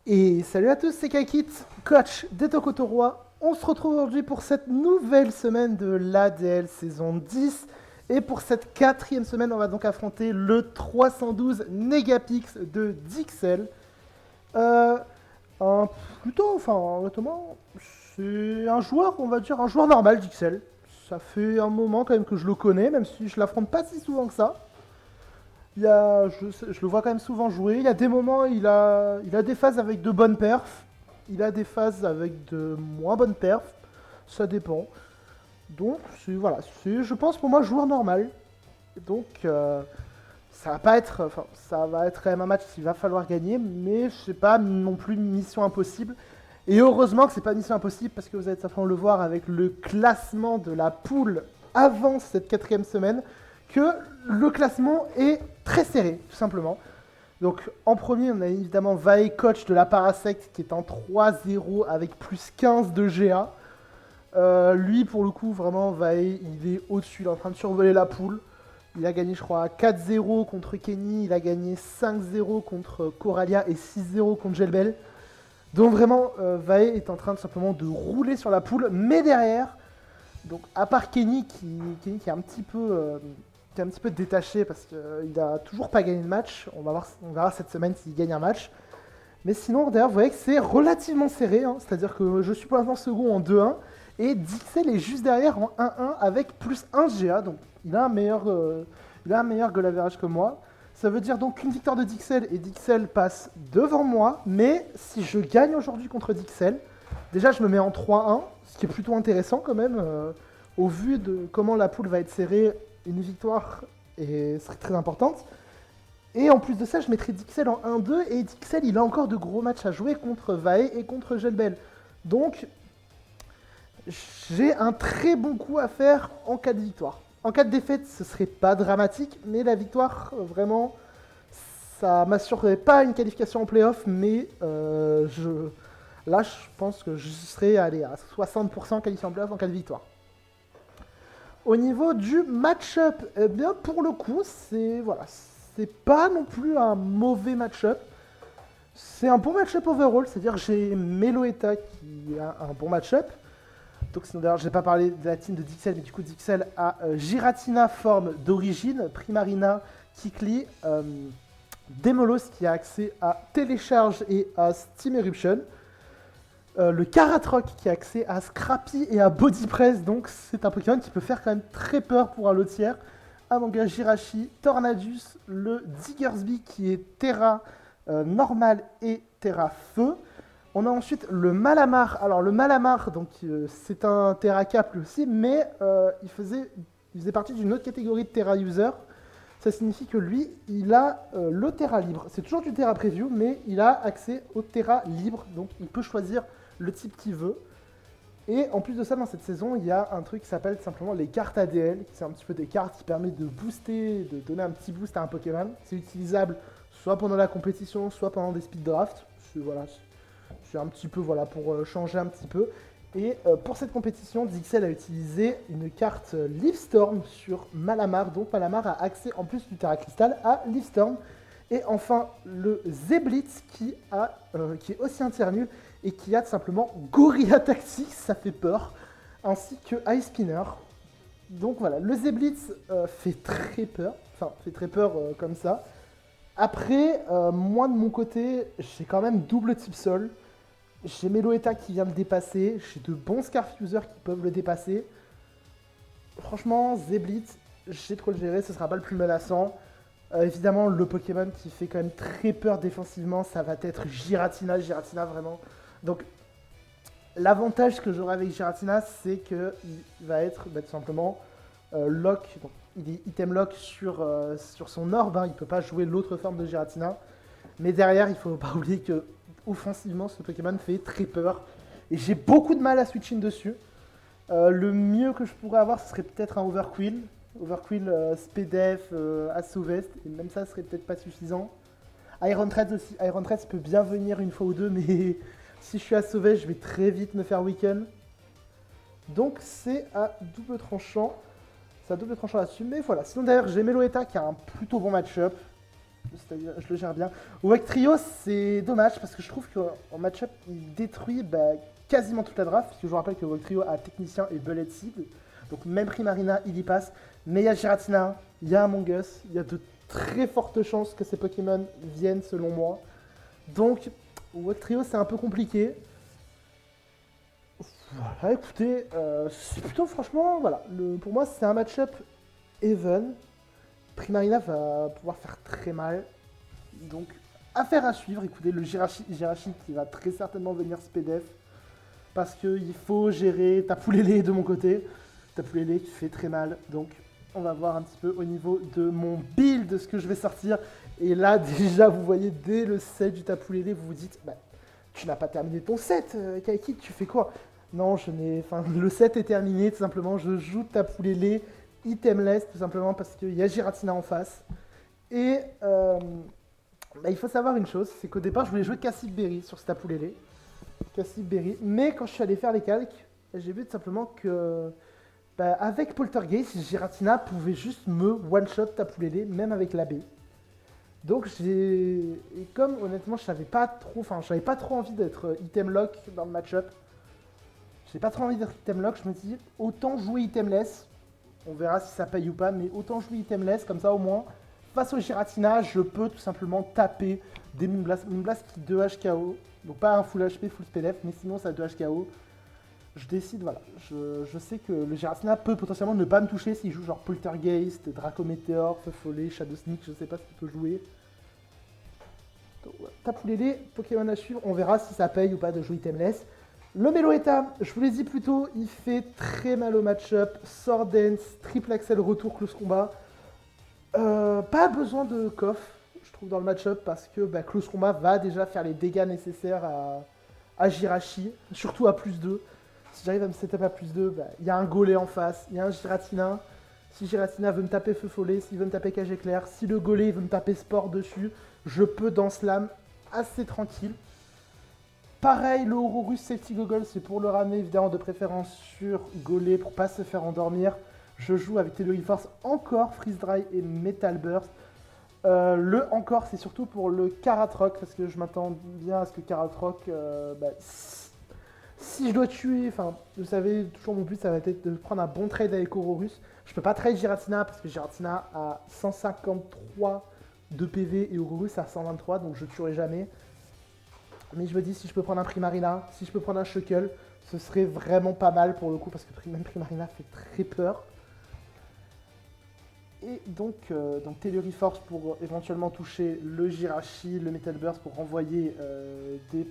Et salut à tous, c'est Kaikit, coach des Tokotorois. On se retrouve aujourd'hui pour cette nouvelle semaine de l'ADL saison 10. Et pour cette quatrième semaine, on va donc affronter le 312 Negapix de Dixel. Euh, honnêtement, c'est un joueur, on va dire, un joueur normal, Dixel. Ça fait un moment quand même que je le connais, même si je l'affronte pas si souvent que ça. Je le vois quand même souvent jouer. Il y a des moments, il a des phases avec de bonnes perfs. Il a des phases avec de moins bonnes perfs. Ça dépend. Donc, je pense pour moi joueur normal. Donc, ça va pas être, enfin, ça va être quand même un match qu'il va falloir gagner, mais c'est pas non plus une mission impossible. Et heureusement que c'est pas une mission impossible parce que vous allez simplement le voir avec le classement de la poule avant cette quatrième semaine, que le classement est très serré, tout simplement. Donc en premier, on a évidemment Vae Coach de la Parasect qui est en 3-0 avec plus 15 de GA. Lui, pour le coup, vraiment, Vae, il est au-dessus, il est en train de survoler la poule. Il a gagné, je crois, 4-0 contre Kenny, il a gagné 5-0 contre Coralia et 6-0 contre Gelbel. Donc vraiment, Vae est en train de simplement de rouler sur la poule, mais derrière, donc à part Kenny qui est un petit peu détaché parce qu'il n'a toujours pas gagné de match, on verra cette semaine s'il gagne un match. Mais sinon, d'ailleurs, vous voyez que c'est relativement serré, hein, c'est-à-dire que je suis pour l'instant second en 2-1, et Dixel est juste derrière en 1-1 avec plus 1 GA, donc il a un meilleur goal average que moi. Ça veut dire donc qu'une victoire de Dixel et Dixel passe devant moi, mais si je gagne aujourd'hui contre Dixel, déjà je me mets en 3-1, ce qui est plutôt intéressant quand même, au vu de comment la poule va être serrée, une victoire serait très importante. Et en plus de ça, je mettrai Dixel en 1-2, et Dixel il a encore de gros matchs à jouer contre Vae et contre Gelbel. Donc j'ai un très bon coup à faire en cas de victoire. En cas de défaite, ce serait pas dramatique, mais la victoire, vraiment, ça m'assurerait pas une qualification en playoff, mais là, je pense que je serais allé à 60% qualifié en playoff en cas de victoire. Au niveau du match-up, eh bien, pour le coup, c'est pas non plus un mauvais match-up. C'est un bon match-up overall, c'est-à-dire que j'ai Meloeta qui a un bon match-up. Donc sinon d'ailleurs, j'ai pas parlé de la team de Dixel, mais du coup Dixel a Giratina forme d'origine, Primarina, Kikli, Demolos qui a accès à Télécharge et à Steam Eruption, le Karatroc qui a accès à Scrappy et à Body Press, donc c'est un Pokémon qui peut faire quand même très peur pour un lot tiers. Amanga Jirachi, Tornadus, le Diggersby qui est Terra normal et Terra Feu. On a ensuite le Malamar. Alors le Malamar, donc c'est un Terra Cap lui aussi, mais il faisait partie d'une autre catégorie de Terra User. Ça signifie que lui, il a le Terra libre. C'est toujours du Terra Preview, mais il a accès au Terra libre, donc il peut choisir le type qu'il veut. Et en plus de ça, dans cette saison, il y a un truc qui s'appelle simplement les cartes ADL. C'est un petit peu des cartes qui permettent de booster, de donner un petit boost à un Pokémon. C'est utilisable soit pendant la compétition, soit pendant des speed drafts. C'est un petit peu voilà, pour changer un petit peu. Et pour cette compétition, Dixel a utilisé une carte Leafstorm sur Malamar. Donc Malamar a accès, en plus du Terra Crystal, à Leafstorm. Et enfin, le Zeblitz qui est aussi un tiers nul et qui a tout simplement Gorilla Tactics, ça fait peur, ainsi que Ice Spinner. Donc voilà, le Zeblitz fait très peur, comme ça. Après, moi de mon côté, j'ai quand même double type sol. J'ai Meloeta qui vient le dépasser, j'ai de bons Scarf Users qui peuvent le dépasser. Franchement, Zeblitz, j'ai trop le gérer, ce sera pas le plus menaçant. Évidemment, le Pokémon qui fait quand même très peur défensivement, ça va être Giratina. Giratina vraiment. Donc, l'avantage que j'aurai avec Giratina, c'est qu'il va être tout simplement lock. Donc, il est item lock sur son orbe, hein, il ne peut pas jouer l'autre forme de Giratina. Mais derrière, il ne faut pas oublier que offensivement, ce Pokémon fait très peur. Et j'ai beaucoup de mal à switch in dessus. Le mieux que je pourrais avoir, ce serait peut-être un Overquill. Overquill, Spedef, Assaut Vest, et même ça serait peut-être pas suffisant. Iron Threads aussi. Iron Threads peut bien venir une fois ou deux, mais si je suis Assaut Vest, je vais très vite me faire weaken. Donc c'est à double tranchant. C'est à double tranchant là-dessus. Mais voilà. Sinon d'ailleurs, j'ai Meloeta qui a un plutôt bon match-up. C'est-à-dire, je le gère bien. Wake Trio, c'est dommage parce que je trouve qu'en match-up, il détruit quasiment toute la draft. Parce que je vous rappelle que Wake Trio a Technicien et Bullet Seed. Donc même Primarina, il y passe. Mais il y a Giratina, il y a Among Us. Il y a de très fortes chances que ces Pokémon viennent selon moi. Donc, Wake Trio, c'est un peu compliqué. Voilà, écoutez, c'est plutôt franchement, voilà. Pour moi, c'est un match-up even. Primarina va pouvoir faire très mal. Donc, affaire à suivre. Écoutez, le Jirachi qui va très certainement venir SPDF. Parce qu'il faut gérer Tapoulélé de mon côté. Tapoulélé qui fait très mal. Donc, on va voir un petit peu au niveau de mon build, ce que je vais sortir. Et là, déjà, vous voyez, dès le set du Tapoulélé, vous vous dites, bah, tu n'as pas terminé ton set, Kaiki, tu fais quoi? Non, le set est terminé, tout simplement. Je joue Tapoulélé itemless, tout simplement parce qu'il y a Giratina en face. Et il faut savoir une chose, c'est qu'au départ, je voulais jouer Cassib Berry sur ce Tapoulélé. Cassib Berry. Mais quand je suis allé faire les calques, j'ai vu tout simplement que avec Poltergeist, Giratina pouvait juste me one-shot Tapoulélé, même avec la B. Donc et comme honnêtement j'avais pas trop envie d'être item lock dans le match-up. J'ai pas trop envie d'être item lock, je me dis autant jouer itemless. On verra si ça paye ou pas, mais autant jouer itemless, comme ça au moins, face au Giratina, je peux tout simplement taper des Moonblast qui 2 HKO. Donc pas un full HP, full SPDF, mais sinon ça 2 HKO. Je décide, voilà. Je sais que le Giratina peut potentiellement ne pas me toucher s'il joue genre Poltergeist, Dracometeor, Feu Follet, Shadow Sneak, je sais pas ce qu'il peut jouer. Tapoulélé, Pokémon à suivre, on verra si ça paye ou pas de jouer itemless. Le Meloetta, je vous l'ai dit plus tôt, il fait très mal au match-up. Sword Dance, Triple Axel, retour, close combat. Pas besoin de coff, je trouve, dans le match-up parce que close combat va déjà faire les dégâts nécessaires à Jirachi, surtout à plus 2. Si j'arrive à me setup à plus 2, il y a un Golé en face, il y a un Giratina. Si Giratina veut me taper Feu Follet, s'il veut me taper Cage Éclair, si le Golé veut me taper Sport dessus, je peux dans Slam assez tranquille. Pareil, le Aurorus Safety Goggle, c'est pour le ramener évidemment de préférence sur Golé pour pas se faire endormir. Je joue avec Telluride Force encore Freeze Dry et Metal Burst. Le encore, c'est surtout pour le Karatroc parce que je m'attends bien à ce que Karatroc, si je dois tuer, enfin, vous savez, toujours mon but, ça va être de prendre un bon trade avec Aurorus. Je peux pas trade Giratina parce que Giratina a 153 de PV et Aurorus a 123, donc je tuerai jamais. Mais je me dis, si je peux prendre un Primarina, si je peux prendre un Shuckle, ce serait vraiment pas mal pour le coup, parce que même Primarina fait très peur. Et donc Telluride Force pour éventuellement toucher le Jirachi, le Metal Burst pour renvoyer des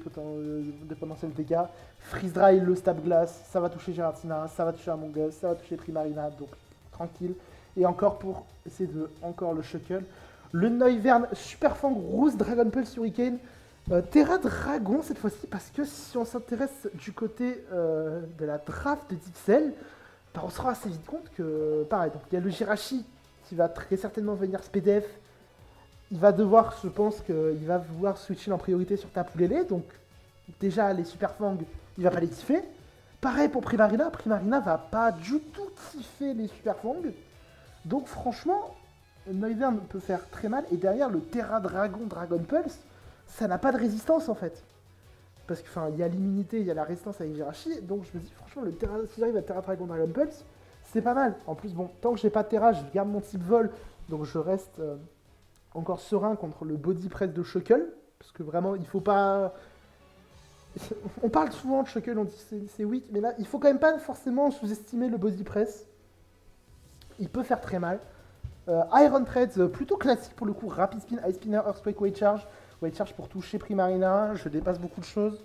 potentiels dégâts. Freeze Dry, le Stab Glass, ça va toucher Giratina, ça va toucher Among Us, ça va toucher Primarina, donc tranquille. Et encore pour essayer de encore le Shuckle. Le Noivern, Super Fang, Rousse, Dragon Pulse, Hurricane. Terra Dragon cette fois-ci, parce que si on s'intéresse du côté de la draft de Dixel, on se rend assez vite compte que, pareil, donc il y a le Jirachi qui va très certainement venir SPDF. Il va devoir, je pense qu'il va vouloir switcher en priorité sur Tapoulélé, donc déjà les Super Fang, il va pas les kiffer. Pareil pour Primarina, Primarina va pas du tout kiffer les Super Fang. Donc franchement, Noivern peut faire très mal, et derrière le Terra Dragon, Dragon Pulse, ça n'a pas de résistance en fait. Parce que il y a l'immunité, il y a la résistance avec Jirachi, donc je me dis franchement si j'arrive à Terra Dragon Dragon Pulse, c'est pas mal. En plus bon, tant que j'ai pas de Terra, je garde mon type vol, donc je reste encore serein contre le body press de Shuckle, parce que vraiment il faut pas... On parle souvent de Shuckle, on dit c'est weak, mais là il faut quand même pas forcément sous-estimer le body press. Il peut faire très mal. Iron Threads, plutôt classique pour le coup, Rapid Spin, Ice Spinner, Earthquake, Weight Charge. Weight Charge pour toucher Primarina, je dépasse beaucoup de choses.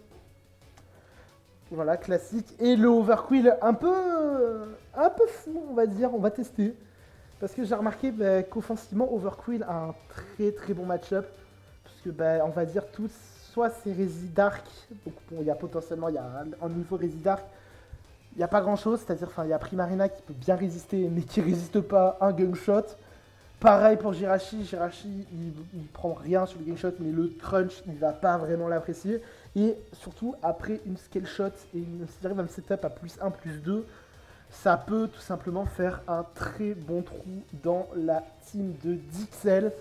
Voilà, classique. Et le Overquill, un peu fou, on va dire, on va tester. Parce que j'ai remarqué qu'offensivement, Overquill a un très très bon match-up. Parce que, on va dire, soit c'est Resi Dark, donc bon, il y a potentiellement, il y a un niveau Resi Dark, il n'y a pas grand-chose, c'est-à-dire, il y a Primarina qui peut bien résister, mais qui résiste pas à un gunshot. Pareil pour Jirachi, il prend rien sur le game shot, mais le crunch, il va pas vraiment l'apprécier. Et surtout, après une scale shot, et si j'arrive à me setup à plus 1, plus 2, ça peut tout simplement faire un très bon trou dans la team de Dixel.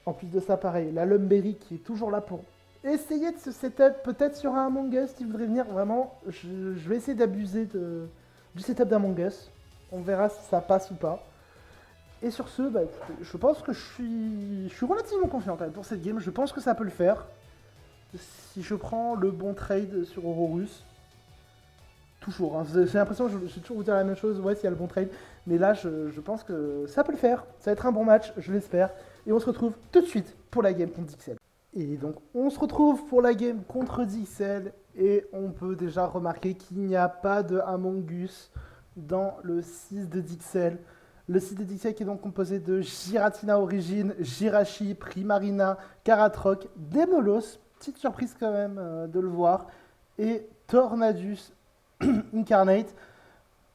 En plus de ça, pareil, la Lumberry qui est toujours là pour essayer de se setup, peut-être sur un Among Us qui voudrait venir. Vraiment, je vais essayer d'abuser du setup d'Among Us. On verra si ça passe ou pas. Et sur ce, bah, écoutez, je pense que je suis relativement confiant quand même pour cette game. Je pense que ça peut le faire. Si je prends le bon trade sur Hororus, toujours, hein. J'ai l'impression que je vais toujours vous dire la même chose, ouais, s'il y a le bon trade. Mais là, je pense que ça peut le faire. Ça va être un bon match, je l'espère. Et on se retrouve tout de suite pour la game contre Dixel. Et donc, on se retrouve pour la game contre Dixel. Et on peut déjà remarquer qu'il n'y a pas de Among Us dans le 6 de Dixel. Le 6 de Dixel qui est donc composé de Giratina Origin, Jirachi, Primarina, Karatroc, Demolos, petite surprise quand même de le voir, et Tornadus Incarnate.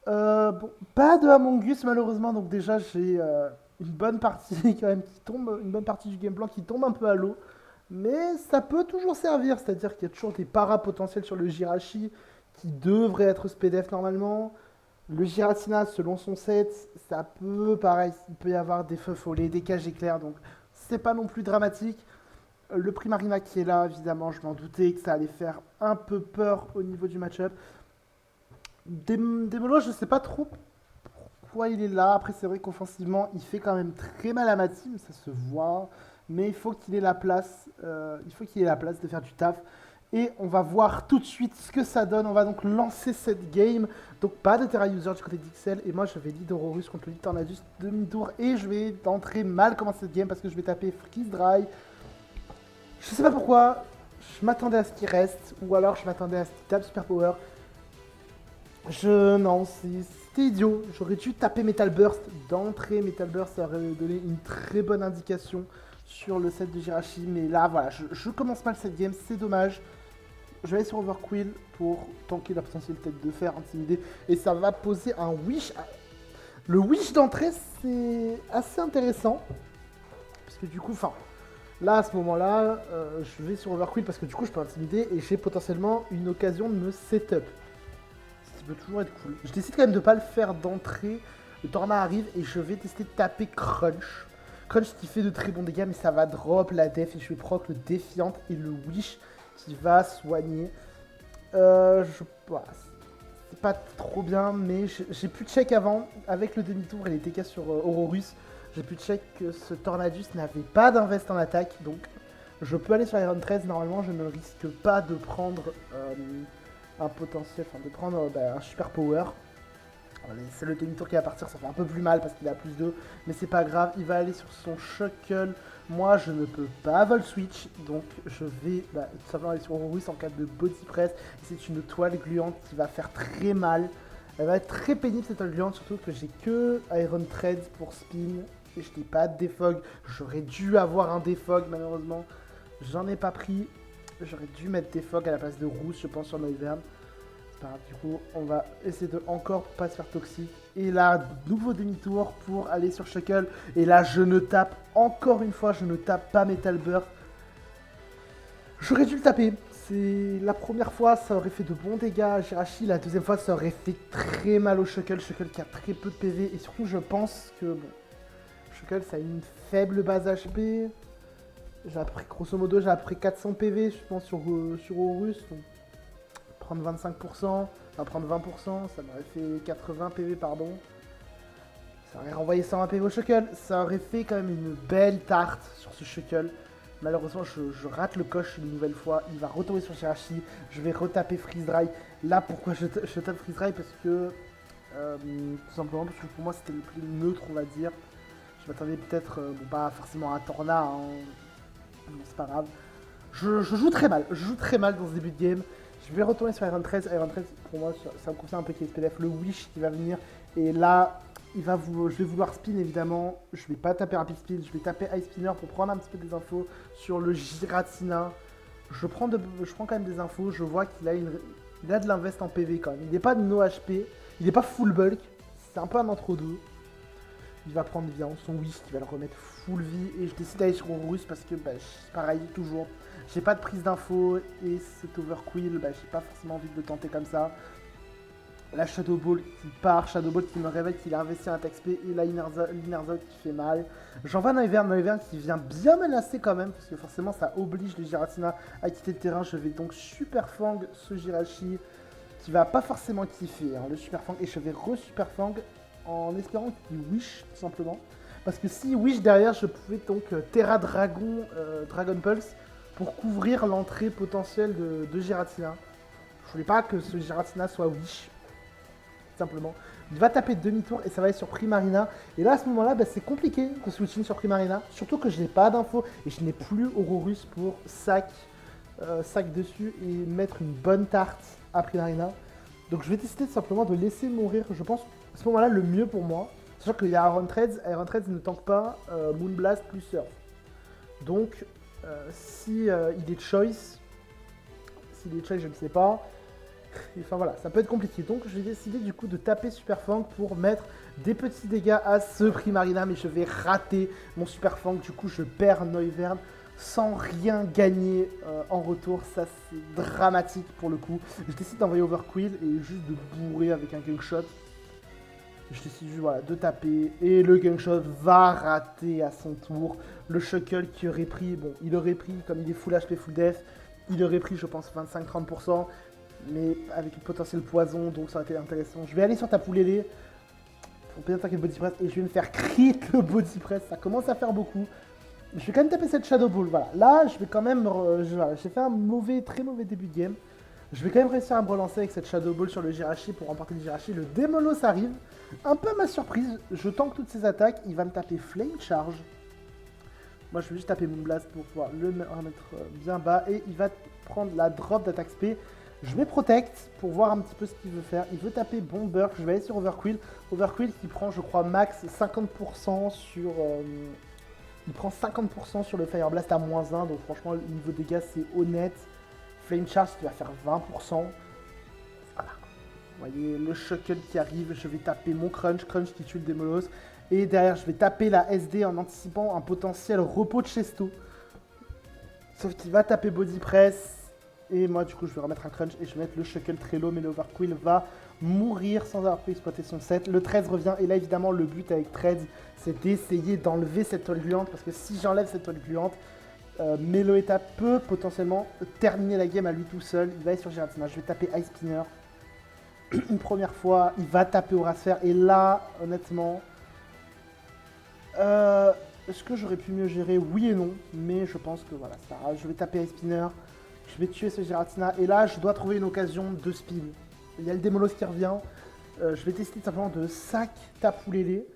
Bon, pas de Among Us malheureusement, donc déjà j'ai une bonne partie quand même qui tombe, une bonne partie du game plan qui tombe un peu à l'eau, mais ça peut toujours servir, c'est-à-dire qu'il y a toujours des paras potentiels sur le Jirachi qui devrait être SPDF normalement. Le Giratina, selon son set, ça peut, pareil, il peut y avoir des feux follets, des cages éclairs, donc c'est pas non plus dramatique. Le Primarina qui est là, évidemment, je m'en doutais que ça allait faire un peu peur au niveau du match-up. Demolo, je sais pas trop pourquoi il est là. Après, c'est vrai qu'offensivement, il fait quand même très mal à ma team, ça se voit. Mais il faut qu'il ait la place, de faire du taf. Et on va voir tout de suite ce que ça donne. On va donc lancer cette game. Donc pas de Terra User du côté d'Ixel. Et moi je vais lead Hororus contre le lead Tornadus demi-tour. Et je vais d'entrée mal commencer cette game parce que je vais taper Freeze Dry. Je sais pas pourquoi. Je m'attendais à ce qu'il reste. Ou alors je m'attendais à ce qu'il tape Super Power. Non, c'était idiot. J'aurais dû taper Metal Burst d'entrée. Metal Burst, ça aurait donné une très bonne indication sur le set de Jirachi. Mais là, voilà, je commence mal cette game. C'est dommage. Je vais aller sur Overquill pour tanker la potentielle tête de fer, intimider. Et ça va poser un wish. Le wish d'entrée, c'est assez intéressant. Parce que du coup, là, à ce moment-là, je vais sur Overquill parce que du coup, je peux intimider et j'ai potentiellement une occasion de me setup. Ce qui peut toujours être cool. Je décide quand même de ne pas le faire d'entrée. Le Torna arrive et je vais tester de taper Crunch. Crunch qui fait de très bons dégâts, mais ça va drop la def et je vais proc le Défiante et le wish qui va soigner. Voilà, c'est pas trop bien, mais j'ai pu check avant, avec le demi-tour et les TK sur Hororus, j'ai pu check que ce Tornadus n'avait pas d'invest en attaque, donc je peux aller sur Iron 13, normalement je ne risque pas de prendre un potentiel, de prendre un super power. C'est le demi-tour qui va partir, ça fait un peu plus mal parce qu'il a plus 2, mais c'est pas grave, il va aller sur son Shuckle. Moi je ne peux pas vol switch, donc je vais tout simplement aller sur Hororus en cas de body press. C'est une toile gluante qui va faire très mal. Elle va être très pénible cette toile gluante, surtout que j'ai que Iron Threads pour spin et je n'ai pas de defog. J'aurais dû avoir un defog malheureusement, j'en ai pas pris. J'aurais dû mettre defog à la place de rousse, je pense, sur Noivern. Du coup, on va essayer de encore pas se faire toxique. Et là, nouveau demi-tour pour aller sur Shuckle. Et là, je ne tape, encore une fois, je ne tape pas Metal Burst. J'aurais dû le taper. C'est la première fois, ça aurait fait de bons dégâts à Jirachi. La deuxième fois, ça aurait fait très mal au Shuckle. Shuckle qui a très peu de PV. Et surtout, je pense que, bon, Shuckle, ça a une faible base HP. J'ai appris, grosso modo, j'ai appris 400 PV, je pense, sur Horus. Donc, prendre 25%, prendre 20%, ça m'aurait fait 80 PV, pardon. Ça aurait renvoyé 120 PV au Shuckle. Ça aurait fait quand même une belle tarte sur ce Shuckle. Malheureusement, je rate le coche une nouvelle fois. Il va retomber sur Jirachi. Je vais retaper Freeze Dry. Là, pourquoi je tape Freeze Dry? Parce que, tout simplement, parce que pour moi, c'était le plus neutre, on va dire. Je m'attendais peut-être, pas forcément à un Torna, hein. Bon, c'est pas grave. Je joue très mal. Je joue très mal dans ce début de game. Je vais retourner sur Iron 13. Iron 13, pour moi, ça me confirme un peu qu'il y a SPDF. Le Wish qui va venir. Et là, je vais vouloir spin, évidemment. Je vais pas taper Rapid Spin. Je vais taper Ice Spinner pour prendre un petit peu des infos sur le Giratina. Je prends quand même des infos. Je vois qu'il a, il a de l'invest en PV quand même. Il n'est pas de no HP. Il n'est pas full bulk. C'est un peu un entre-deux. Il va prendre évidemment son Wish qui va le remettre full vie. Et je décide d'aller sur Horus parce que, pareil, toujours. J'ai pas de prise d'info et cet Overquill, j'ai pas forcément envie de le tenter comme ça. La Shadow Ball qui part, Shadow Ball qui me révèle qu'il a investi un attaque spé et la Inner qui fait mal. J'envoie Noivern qui vient bien menacer quand même, parce que forcément ça oblige le Giratina à quitter le terrain. Je vais donc Super Fang ce Jirachi qui va pas forcément kiffer le Super Fang, et je vais re-Super Fang en espérant qu'il wish tout simplement. Parce que si wish derrière, je pouvais donc Terra Dragon, Dragon Pulse pour couvrir l'entrée potentielle de Giratina. Je voulais pas que ce Giratina soit wish. Simplement. Il va taper demi-tour et ça va aller sur Primarina. Et là, à ce moment-là, bah, c'est compliqué de switching sur Primarina. Surtout que je n'ai pas d'infos et je n'ai plus Aurorus pour sac dessus et mettre une bonne tarte à Primarina. Donc je vais décider simplement de laisser mourir, je pense, à ce moment-là, le mieux pour moi. Sachant qu'il y a Iron Threads ne tank pas Moonblast plus Surf. Donc, si il est choice, s'il est choice, je ne sais pas. Enfin voilà, ça peut être compliqué. Donc je vais décider du coup de taper Super Fang pour mettre des petits dégâts à ce Primarina, mais je vais rater mon Super Fang. Du coup je perds Noivern sans rien gagner en retour. Ça c'est dramatique pour le coup. Je décide d'envoyer Overquill et juste de bourrer avec un Gangshot. Je décide juste voilà, de taper et le Gangshot va rater à son tour. Le Shuckle qui aurait pris, bon il aurait pris comme il est full HP full def, il aurait pris je pense 25-30%. Mais avec une potentiel poison, donc ça aurait été intéressant. Je vais aller sur ta poulélé pour bien attaquer le body press et je vais me faire crit le body press. Ça commence à faire beaucoup. Je vais quand même taper cette Shadow Ball. Voilà. Là, je vais quand même. J'ai fait un très mauvais début de game. Je vais quand même réussir à me relancer avec cette Shadow Ball sur le Jirachi pour remporter le Jirachi. Le Demolos arrive. Un peu à ma surprise. Je tank toutes ses attaques. Il va me taper Flame Charge. Moi, je vais juste taper Moonblast pour pouvoir le remettre bien bas. Et il va prendre la drop d'attaque SP. Je vais Protect pour voir un petit peu ce qu'il veut faire. Il veut taper Bomber. Je vais aller sur Overquill. Overquill qui prend, je crois, max 50% sur... il prend 50% sur le Fire Blast à -1. Donc franchement, le niveau dégâts, c'est honnête. Flame Charge qui va faire 20%. Voilà. Vous voyez, le Shuckle qui arrive. Je vais taper mon Crunch. Crunch qui tue le Demolos. Et derrière, je vais taper la SD en anticipant un potentiel repos de Chesto. Sauf qu'il va taper Body Press. Et moi, du coup, je vais remettre un crunch et je vais mettre le Shuckle très low, mais l'Overquill va mourir sans avoir pu exploiter son set. Le 13 revient, et là, évidemment, le but avec 13, c'est d'essayer d'enlever cette toile gluante, parce que si j'enlève cette toile gluante, Meloetta peut potentiellement terminer la game à lui tout seul. Il va aller sur Giratina, je vais taper Ice Spinner. Une première fois, il va taper Aura-Sphère, et là, honnêtement, est-ce que j'aurais pu mieux gérer? Oui et non, mais je pense que voilà, c'est pas grave. Je vais taper Ice Spinner. Je vais tuer ce Giratina et là je dois trouver une occasion de spin. Il y a le Demolos qui revient. Je vais décider simplement de sac Tapoulélé.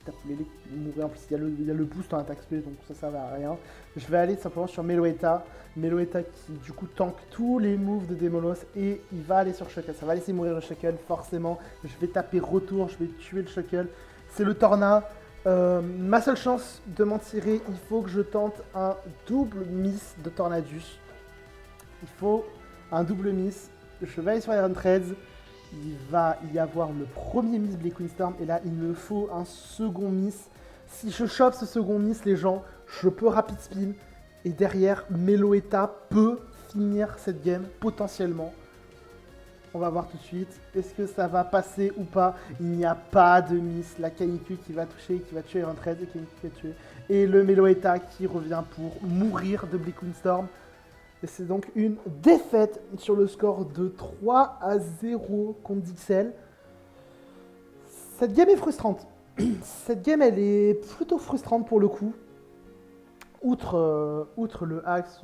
Tapoulélé qui mourrait en plus. Il y a le boost en attaque spé donc ça servait à rien. Je vais aller simplement sur Meloetta. Meloetta qui du coup tank tous les moves de Demolos et il va aller sur Shuckle. Ça va laisser mourir le Shuckle forcément. Je vais taper retour. Je vais tuer le Shuckle. C'est le Torna. Ma seule chance de m'en tirer, il faut que je tente un double miss de Tornadus. Il faut un double miss. Je vais aller sur Iron Threads. Il va y avoir le premier miss Black Windstorm. Et là, il me faut un second miss. Si je chope ce second miss, les gens, je peux rapid spin. Et derrière, Meloetta peut finir cette game potentiellement. On va voir tout de suite. Est-ce que ça va passer ou pas? Il n'y a pas de miss. La canicule qui va toucher, qui va tuer Iron Threads et qui va tuer. Et le Meloetta qui revient pour mourir de Black Windstorm. Et c'est donc une défaite sur le score de 3-0 contre Dixel. Cette game est frustrante. Cette game, elle est plutôt frustrante pour le coup. Outre le axe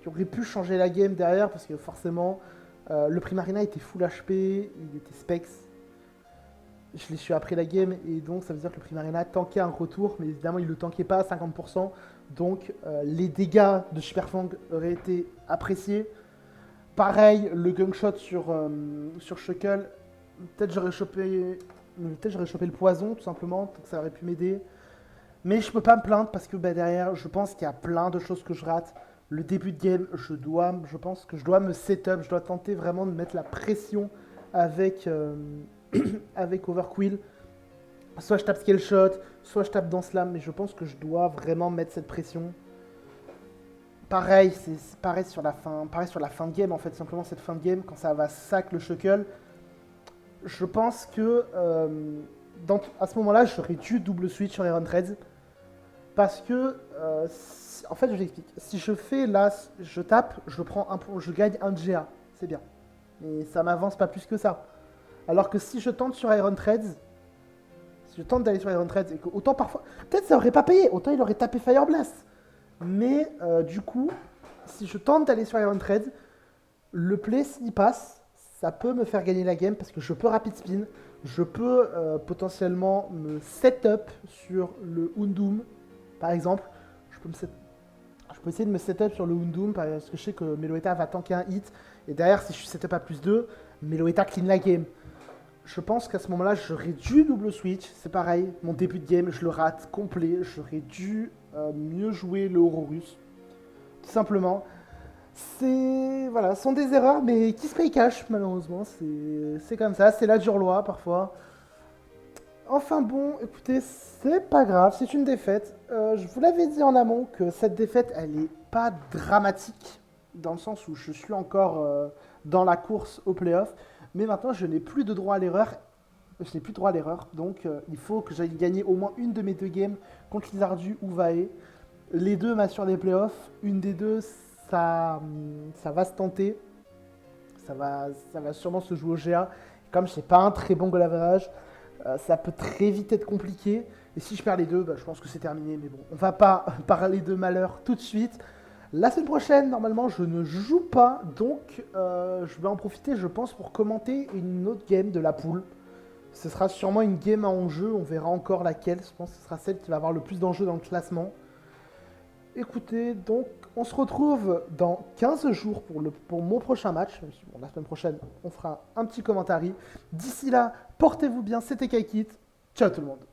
qui aurait pu changer la game derrière, parce que forcément, le Primarina était full HP, il était Specs. Je l'ai su après la game, et donc ça veut dire que le Primarina tankait un retour, mais évidemment il ne le tankait pas à 50%. Donc les dégâts de Super Fang auraient été appréciés. Pareil, le Gungshot sur Shuckle, peut-être j'aurais chopé le poison tout simplement, donc ça aurait pu m'aider. Mais je peux pas me plaindre parce que derrière, je pense qu'il y a plein de choses que je rate. Le début de game, je pense que je dois me setup, je dois tenter vraiment de mettre la pression avec, avec Overquill. Soit je tape Scale Shot, soit je tape dans Slam, mais je pense que je dois vraiment mettre cette pression. Pareil, c'est pareil sur la fin de game en fait, simplement cette fin de game, quand ça va sac le Shuckle, je pense que à ce moment-là, j'aurais dû double switch sur Iron Trades. Parce que, en fait, je l'explique. Si je fais là, je tape, je prends un point, je gagne un de GA. C'est bien. Mais ça m'avance pas plus que ça. Alors que si je tente sur Iron Trades, si je tente d'aller sur Iron Trades, et que autant parfois. Peut-être ça aurait pas payé, autant il aurait tapé Fire Blast. Mais du coup, si je tente d'aller sur Iron Trades, le play, s'il passe, ça peut me faire gagner la game parce que je peux rapid spin, je peux potentiellement me set up sur le Undum, par exemple. Je peux essayer de me set up sur le Undum parce que je sais que Meloetta va tanker un hit. Et derrière, si je suis set up à plus 2, Meloetta clean la game. Je pense qu'à ce moment-là, j'aurais dû double switch. C'est pareil, mon début de game, je le rate complet. J'aurais dû mieux jouer le Aurorus. Tout simplement. Voilà, ce sont des erreurs, mais qui se paye cash, malheureusement. C'est comme ça, c'est la dure loi, parfois. Enfin bon, écoutez, c'est pas grave, c'est une défaite. Je vous l'avais dit en amont que cette défaite, elle est pas dramatique, dans le sens où je suis encore dans la course au playoff, mais maintenant je n'ai plus de droit à l'erreur. Je n'ai plus de droit à l'erreur, donc il faut que j'aille gagner au moins une de mes 2 games contre Lizardu ou Vae. Les deux m'assurent des playoffs, une des deux, ça va se tenter. Ça va sûrement se jouer au GA. Comme je n'ai pas un très bon goal average, ça peut très vite être compliqué. Et si je perds les deux, je pense que c'est terminé. Mais bon, on va pas parler de malheur tout de suite. La semaine prochaine, normalement, je ne joue pas. Donc, je vais en profiter, je pense, pour commenter une autre game de la poule. Ce sera sûrement une game à enjeu. On verra encore laquelle. Je pense que ce sera celle qui va avoir le plus d'enjeux dans le classement. Écoutez, donc, on se retrouve dans 15 jours pour mon prochain match. Bon, la semaine prochaine, on fera un petit commentaire. D'ici là, portez-vous bien, c'était Kaikit. Ciao tout le monde.